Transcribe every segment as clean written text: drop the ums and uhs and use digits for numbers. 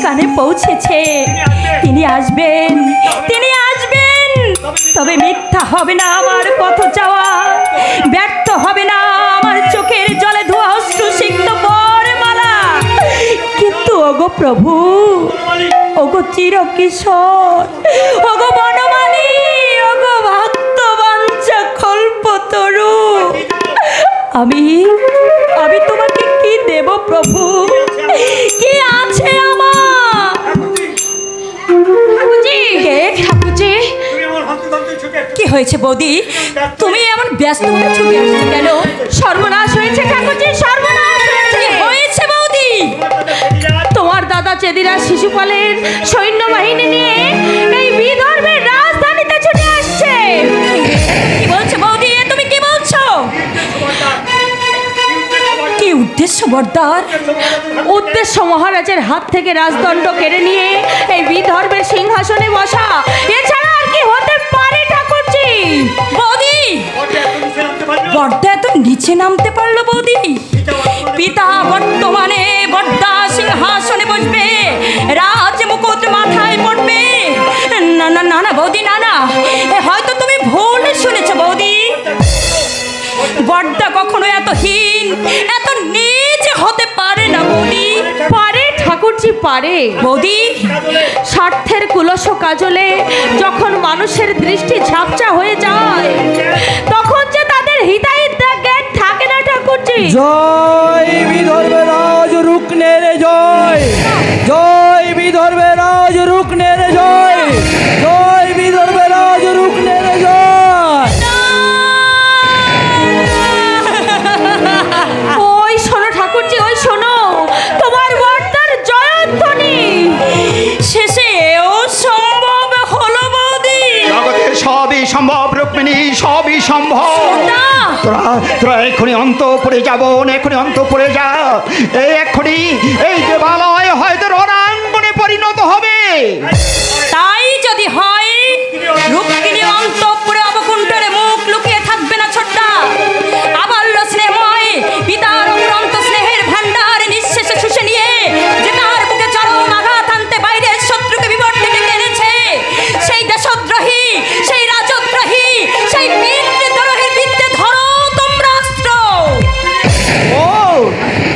কানে পৌঁছেছে। তিনি আসবেন, তিনি আসবেন, তবে মিথ্যা হবে না আমার পথ চাওয়া, ব্যর্থ হবে না আমার চোখের জলে ধোয়া অশ্রুসিক্ত বরমালা। কিন্তু ওগো প্রভু, ওগো চিরকিশোর, ওগো বনমালী, ওগো ভক্তবাঞ্ছা কল্পতরু, আমি তোমাকে কি দেব প্রভু? কি আছে আমার? ঠাকুরজি, কি হয়েছে বৌদি? তুমি এমন ব্যস্ত হয়ে ছুটে আসছো কেন? সর্বনাশ হয়েছে ঠাকুরজি, সর্বনাশ হয়েছে বৌদি। তোমার দাদা চেদিরাজ শিশুপালের সৈন্যবাহিনী নিয়ে এই বিদর্ভের রাজধানীতে ছুটে আসছে। কি বলছো বৌদি? তুমি কি বলছো? কি উদ্দেশ্য বর্দার? উদ্দেশ্য মহারাজের হাত থেকে রাজদণ্ড কেড়ে নিয়ে এই বিদর্ভের সিংহাসনে বসা, এছাড়া আর কি হতে পারে ঠাকুরজি? বৌদি, বর্দা এত নিচে নামতে পারলো বৌদি? পিতা বর্তমানে বর্দা সিংহাসনে বসবে, রাজ মুকুট মাথায় পড়বে। না না না না বৌদি, না না, হয়তো তুমি ভুল শুনেছ বৌদি। বর্দা কখনো এত হীন, এত নিচ হতে পারে না বৌদি। পারে ঠাকুরজি, পারে বৌদি। স্বার্থের কুলস কাজলে যখন মানুষের দৃষ্টি ঝাপসা হয়ে যায়, তখন যে তাদের হিতাহিত জ্ঞান থাকে না ঠাকুরজি। জয় বিদর্ভের রাজ রুকনের জয়, জয় বিদর্ভের রাজ রুকনের জয়, জয় বিদর্ভের রাজ রুকনের জয়। ওই শোনো ঠাকুরজি, ওই শোনো, তোমার বর্দার জয়ধ্বনি। শেষে এও সম্ভব হলো বৌদি। জগতের সবই সম্ভব রুক্মিণী, সবই সম্ভব। তোরা এক্ষুনি অন্তঃপুরে যাব, এক্ষুনি অন্তঃপুরে যা। এই এক্ষুনি এই দেবালয় হয়তো রণাঙ্গনে পরিণত হবে। তাই যদি হয়, রুক্মিণী অন্তঃপুরে অবকুণ্ঠরে মুখ লুকিয়ে থাকবে না ছোট্টা। আবাল্য স্নেহময় পিতার অফুরন্ত স্নেহের ভান্ডার নিঃশেষে শুষে নিয়ে যে তার বুকে চরম আঘাত আনতে বাইরের শত্রুকে বিবর্তে ডেকে এনেছে, সেই দেশদ্রোহী, সেই রাজদ্রোহী, সেই বীরদ্রোহীর বিরুদ্ধে ধরো তোমরা অস্ত্র।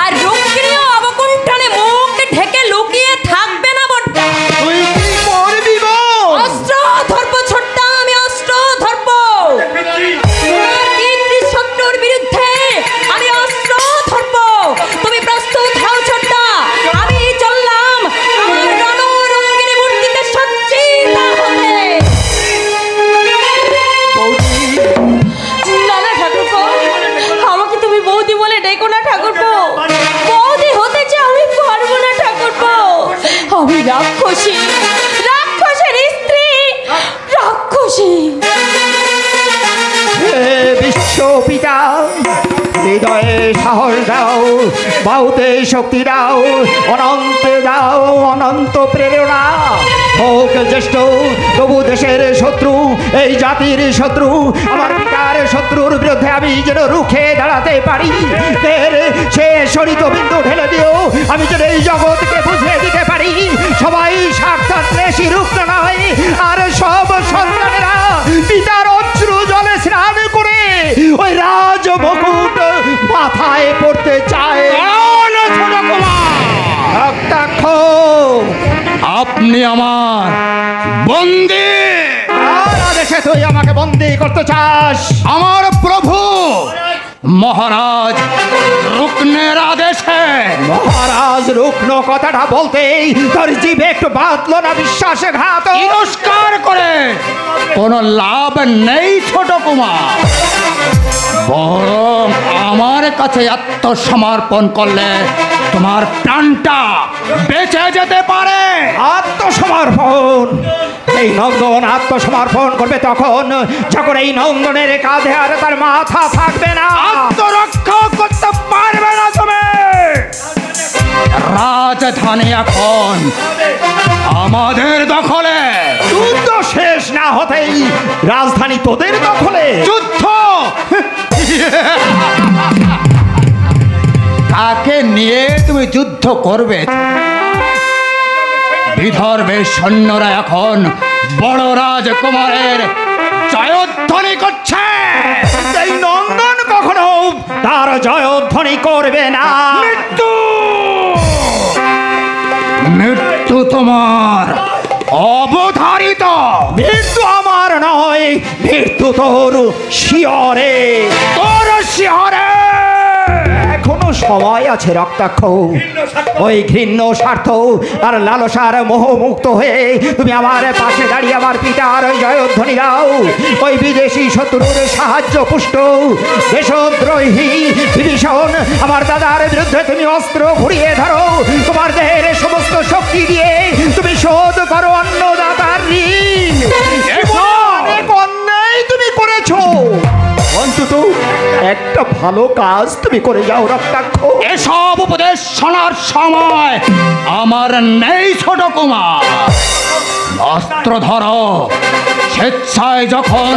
আর রুক্মিণীও অবকুণ্ঠনে মুখ ঢেকে লুকিয়ে থাকবে না বড়দা। তুই কি করবি গো? অস্ত্র ধরবো ছোট্টা, আমি অস্ত্র ধরবো। শত্রুর বিরুদ্ধে আমি অস্ত্র ধরবো। তুমি প্রস্তুত হও ছোট্টা, আমি চললাম আমার রণরঙ্গিনী মূর্তিতে সজ্জিত হতে। না না ঠাকুরপো, আমাকে তুমি বৌদি বলে ডেকো না ঠাকুরপো। বৌদি হতে চাই আমি পারবো না ঠাকুরপো। আমি রাক্ষসী, রাক্ষসের স্ত্রী, রাক্ষসী। বিশ্বপিতা, হৃদয়ে সাহস দাও, বাহুতে শক্তি দাও, অনন্তে দাও অনন্ত প্রেরণা। হোক জ্যেষ্ঠ তবু দেশের শত্রু, এই জাতির শত্রু, আমার পিতার শত্রুর বিরুদ্ধে আমি যেন রুখে দাঁড়াতে পারি। সে শরিত বিন্দু ঢেলে দিও, আমি যেন এই জগৎকে বুঝিয়ে দিতে পারি সবাই স্বার্থান্বেষী রুক্ত নয়। আর সব সন্তানেরা পিতার অশ্রু জলে স্নান করে ওই রাজ মুকুট মাথায় পড়তে চায়। আপনি আমার বন্দী? আর আদেশে তুই আমাকে বন্দী করতে চাস? আমার প্রভু মহারাজ রুকনের আদেশে। মহারাজ রুগ্ন কথাটা বলতেই তোর জিভে একটু বাঁধলো না বিশ্বাসঘাত? তিরস্কার করে কোনো লাভ নেই ছোট কুমার, বরং আমার কাছে আত্মসমর্পণ করলে তোমার প্রাণটা বেঁচে যেতে পারে। আত্মসমর্পণ? এই নন্দন আত্মসমর্পণ করবে তখন যখন এই নন্দনের কাঁধে আর তার মাথা থাকবে না। আত্মরক্ষা করতে পারবে না তুমি। রাজধানী এখন আমাদের দখলে। যুদ্ধ শেষ না হতেই রাজধানী তোদের দখলে? যুদ্ধ কাকে নিয়ে তুমি যুদ্ধ করবে? বিদর্ভের সৈন্যরা এখন বড় রাজকুমারের জয়ধ্বনি করছে। এই নন্দন কখনো তার জয়ধ্বনি করবে না। মৃত্যু মৃত্যু তোমার অবধারিত। মৃত্যু আমার নয়, মৃত্যু তোর শিয়রে, তোর শিহরে। এখনো সময় আছে রক্তাক্ষ। ওই ঘৃণ্য স্বার্থ আর লালসার মোহমুক্ত হয়ে তুমি আমার পাশে দাঁড়িয়ে আমার পিতার ওই জয়ধ্বনি দাও। ওই বিদেশি শত্রুর সাহায্য পুষ্ট দেশদ্রোহী বিভীষণ আমার দাদার বিরুদ্ধে তুমি অস্ত্র ঘুরিয়ে ধরো। তোমার দেহের সমস্ত শক্তি দিয়ে তুমি শোধ করো অন্নদাতার ঋণ। অনেক অন্যায় তুমি করেছো, অন্তত একটা ভালো কাজ তুমি করে যাও রক্তাক্ষ। এসব উপদেশ শোনার সময় আমার নেই ছোট কুমার। অস্ত্র ধরো। স্বেচ্ছায় যখন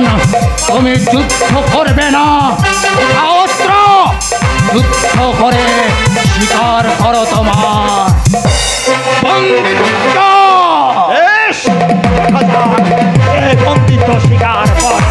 তুমি যুদ্ধ করবে না, অস্ত্র যুদ্ধ করে স্বীকার করো তোমার বন্ধুত্ব। বেশ, দেখা যাক এ বন্দিত্ব স্বীকার করে।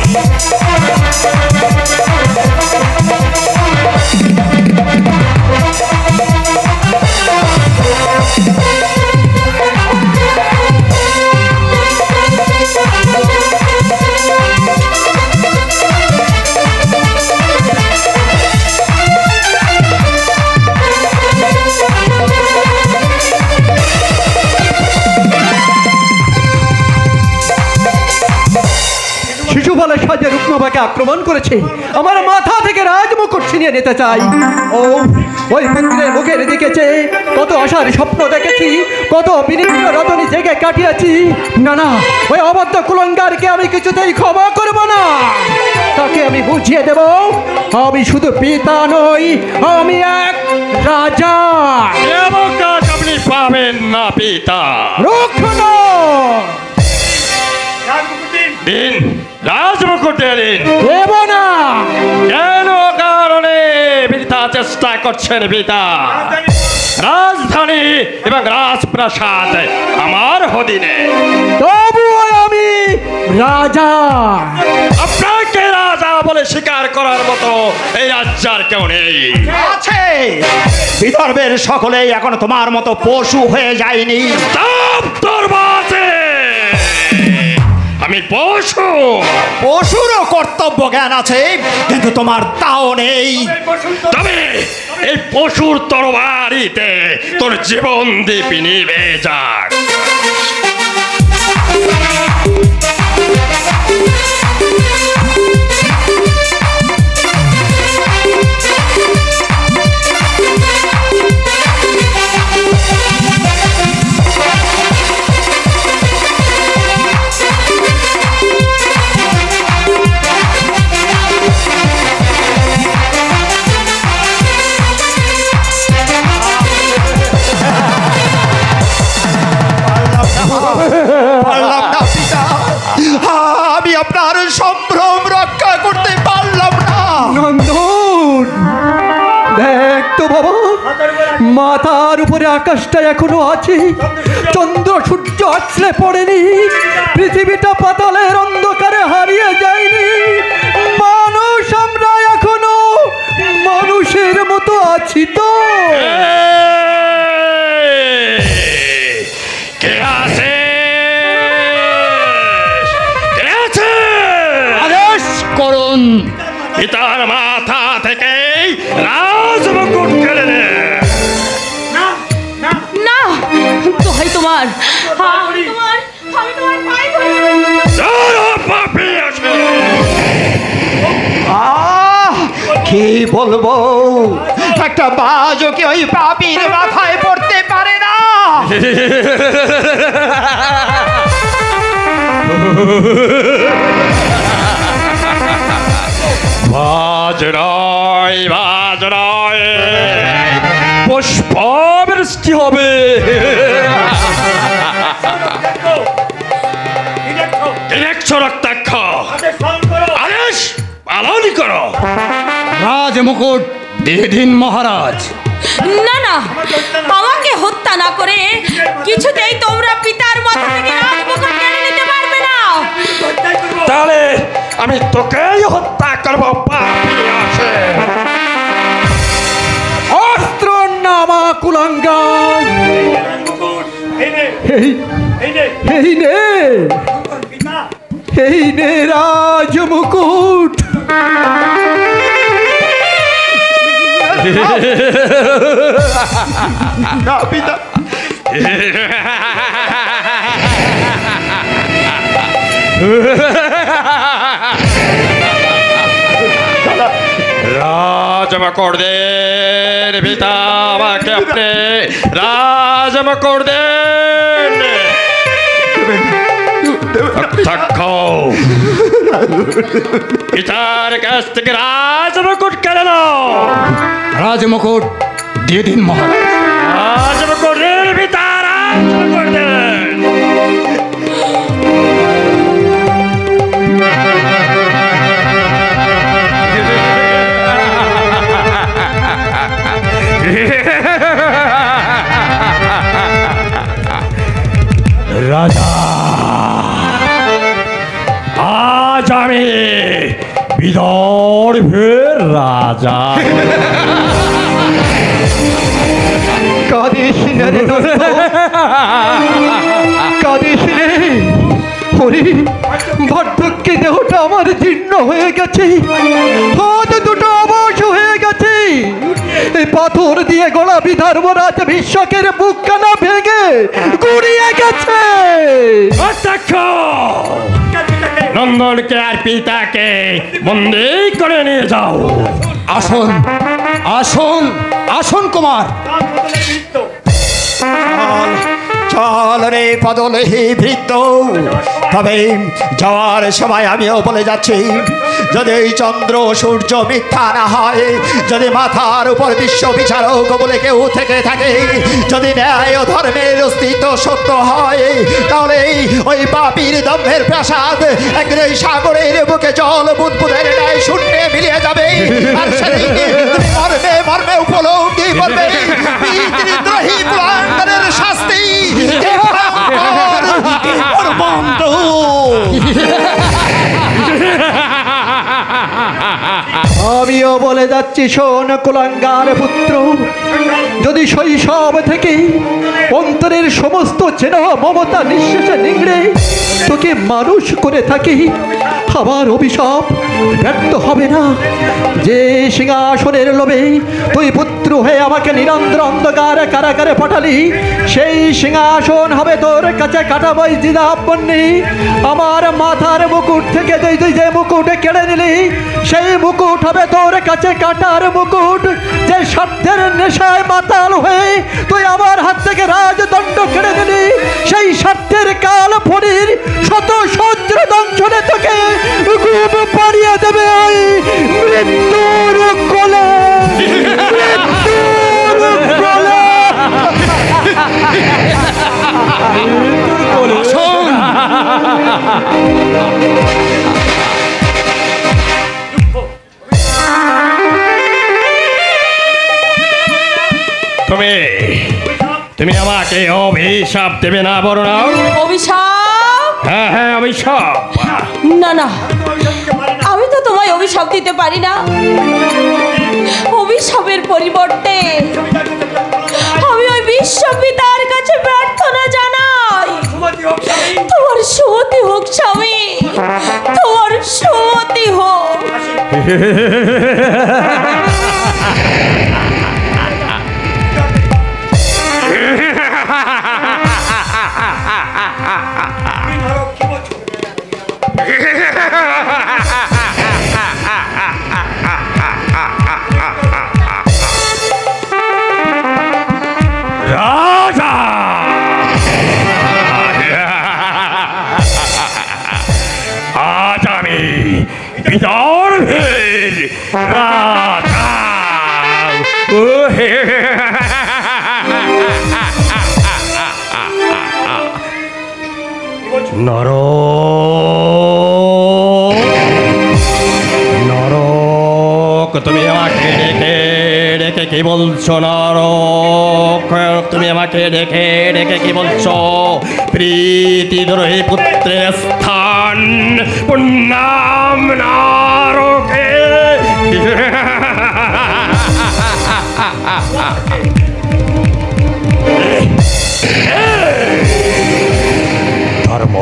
শিশুপালের সাহায্যে রুক্মবাকে আক্রমণ করেছে। আমার মাথা থেকে রাজমুকুট ছিনিয়ে নিতে চাই। ও ওই পুত্রের মুখের দিকেছে কত আশার স্বপ্ন দেখেছি, কত বিনিদ্র রজনী জেগে কাটিয়েছি। না না, ওই অবাধ্য কুলঙ্গারকে আমি কিছুতেই ক্ষমা করব না। তাকে আমি বুঝিয়ে দেব আমি শুধু পিতা নই, আমি এক রাজা। এমন কাজ আপনি পাবেন না পিতা। রুক্ষ দিন রাজমুকুটে দিন। দেব না। কেন কারণে পিতা চেষ্টা করছেন পিতা? রাজধানী এবং রাজপ্রাসাদ আমার অধীনে। তবুও আমি রাজা। আপনাকে রাজা বলে স্বীকার করার মতো এই রাজ্যার কেউ নেই। আছে, বিদর্ভের সকলেই এখন তোমার মতো পশু হয়ে যায়নি। দরবাজে আমি পশু। পশুরও কর্তব্য জ্ঞান আছে, কিন্তু তোমার তাও নেই। তবে এই পশুর তরবারিতে তোর জীবন দীপি নিভে যাক। পারলাম না পিতা, আমি আপনার সম্ভ্রম রক্ষা করতে পারলাম না। নন্দন, দেখ তো বাবা, মাথার উপরে আকাশটা এখনো আছে, চন্দ্র সূর্য আছড়ে পড়েনি, পৃথিবীটা পাতালের অন্ধকারে হারিয়ে যায়নি। মানুষ আমরা এখনো মানুষের মতো আছি তো। কে আছে? আদেশ করুন। পিতার মাথা থেকে রাজমুকুট কেড়ে নে। না, দোহাই তোমার, আমি তোমার পায়ে ধরি। যারা পাপী আছে, কি বলবো, একটা বাজও কি ওই পাপীর মাথায় পড়তে পারে না। বাজরায় বাজরায় পুষ্প বৃষ্টি হবে। রক্তাক্ষ আদেশ পালন করো। রাজমুকুট দিয়ে দিন মহারাজ। না না, আমাকে হত্যা না করে কিছুতেই তোমরা পিতার মাথা থেকে রাজমুকুট কেড়ে নিতে পারবে না। তাহলে আমি তোকেই হত্যা করবো পাপী আসে। অস্ত্র নামা কুলাঙ্গার, এই নে রাজ মুকুট। না পিতা, রাজমকুট দেন পিতা, আমাকে আপনি রাজমকুট দেন। থাকো, পিতার কাছ থেকে রাজমকুট কেড়ে নাও। রাজমুকুট দিয়ে দিন মহারাজ। রাজমকুট দেন পিতা, রাজমকুট দেন। রাজা, আজ আমি বিদর্ভের রাজা। কাঁদিস না রে দোস্ত, কাঁদিস রে। হরি, বার্ধক্যে দেহটা আমার জীর্ণ হয়ে গেছে, হাত দুটো অবশ হয়ে গেছে। এই পাথর দিয়ে গলা বিধর্মরাজ বিশ্বকের বুকখানা ভেঙে গুড়িয়ে গেছে। নন্দনকে আর পিতাকে বন্দি করে নিয়ে যাও। আসুন আসুন আসুন কুমার। চল রে পদলে বৃদ্ধ। তবে যাওয়ার সময় আমিও বলে যাচ্ছি, যদি এই চন্দ্র সূর্য মিথ্যা না হয়, যদি মাথার উপর বিশ্ব বিচারক বলে কেউ থেকে থাকে, যদি ন্যায় ও ধর্মের অস্তিত্ব সত্য হয়, তাহলে ওই পাপীর দম্ভের প্রাসাদ একদিন এই সাগরের বুকে জল বুদবুদের ন্যায় শূন্যে মিলিয়ে যাবে। আর সেদিন তুমি মর্মে মর্মে উপলব্ধি করবে পিতৃদ্রোহী কুলাঙ্গারের শাস্তি। আমিও বলে যাচ্ছি, শোন কুলাঙ্গার পুত্র, যদি শৈশব থেকে অন্তরের সমস্ত চেনা মমতা নিঃশেষে নিংড়ে তোকে মানুষ করে থাকি, আমার অভিশাপ ব্যর্থ হবে না। যে সিংহাসনের লোভে তুই পুত্র হয়ে আমাকে নিরন্তর অন্ধকার কারাগারে পাঠালি, সেই সিংহাসন হবে তোর কাছে কাটাবাই জিদাবন্নি। আমার মাথার মুকুট থেকে তুই যে মুকুট কেড়ে নিলি, সেই মুকুট হবে তোর কাছে কাটার মুকুট। যে স্বার্থের নেশায় মাতাল হয়ে তুই আমার হাত থেকে রাজদণ্ড কেড়ে নিলি, সেই স্বার্থের কাল ফণির শত সহস্র দংশনে তোকে খুব পাড়িয়ে দেবে ওই মৃত্যুর কোলে, মৃত্যুর কোলে। আসুন। তুমি আমাকে অভিশাপ দেবে না বরুণা? অভিশাপ? হ্যাঁ হ্যাঁ, অভিশাপ। না না, আমি তো তোমায় অভিশাপ দিতে পারি না। অভিশাপের পরিবর্তে আমি ওই বিশ্বপিতার কাছে প্রার্থনা জানাই, তোমার সুমতি হোক স্বামী, তোমার সুমতি হোক। রাজা, আজ আমি বিদর্ভের রাজা। নরক, তুমি আমাকে ডেকে ডেকে কি বলছো নারক? তুমি আমাকে ডেকে ডেকে কি বলছো? প্রীতিদ্রোহী পুত্রের স্থান পুণ্যাম নারকে। ধর্ম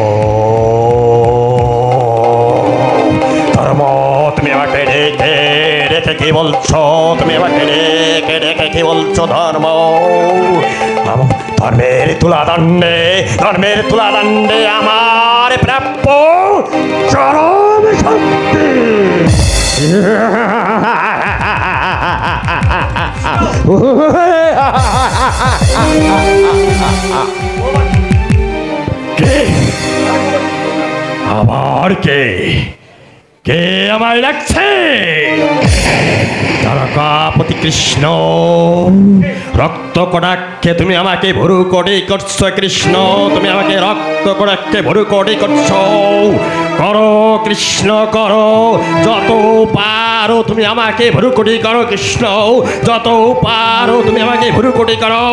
ধর্ম তুমি আমাকে ডেকে ডেকে কি বলছো? তুমি আমাকে ডেকে ডেকে কি বলছো? ধর্ম ধর্মের তুলাদণ্ডে আমার প্রাপ্য চরম শান্তি। কে আবার কে কে আমায় ডাকছে? তারকাপতি কৃষ্ণ, রক্ত কটাক্ষে তুমি আমাকে ভরু কোটি করছো। কৃষ্ণ, তুমি আমাকে রক্ত কটাক্ষে ভরু কোটি করছো। করো কৃষ্ণ করো, যত পারো তুমি আমাকে ভরু কোটি করো। কৃষ্ণ, যত পারো তুমি আমাকে ভরু কোটি করো।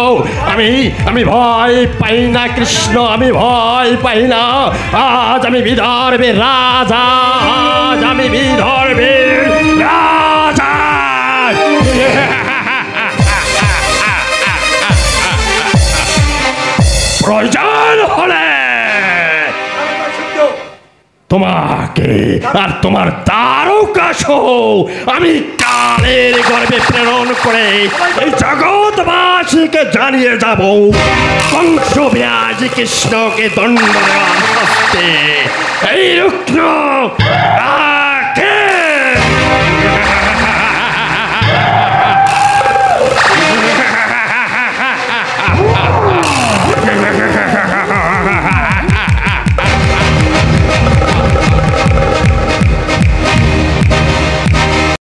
আমি ভয় পাই না কৃষ্ণ, আমি ভয় পাই না। আজ আমি বিদর্ভের রাজা, আজ আমি বিদর্ভের রাজা। প্রয়োজন হলে তোমাকে আর তোমার তারকাসহ আমি কালের গর্ভে প্রেরণ করে এই জগৎবাসীকে জানিয়ে যাব কংসব্যাজ কৃষ্ণকে দণ্ড দেওয়ার শাস্তি। এই রুগ্ন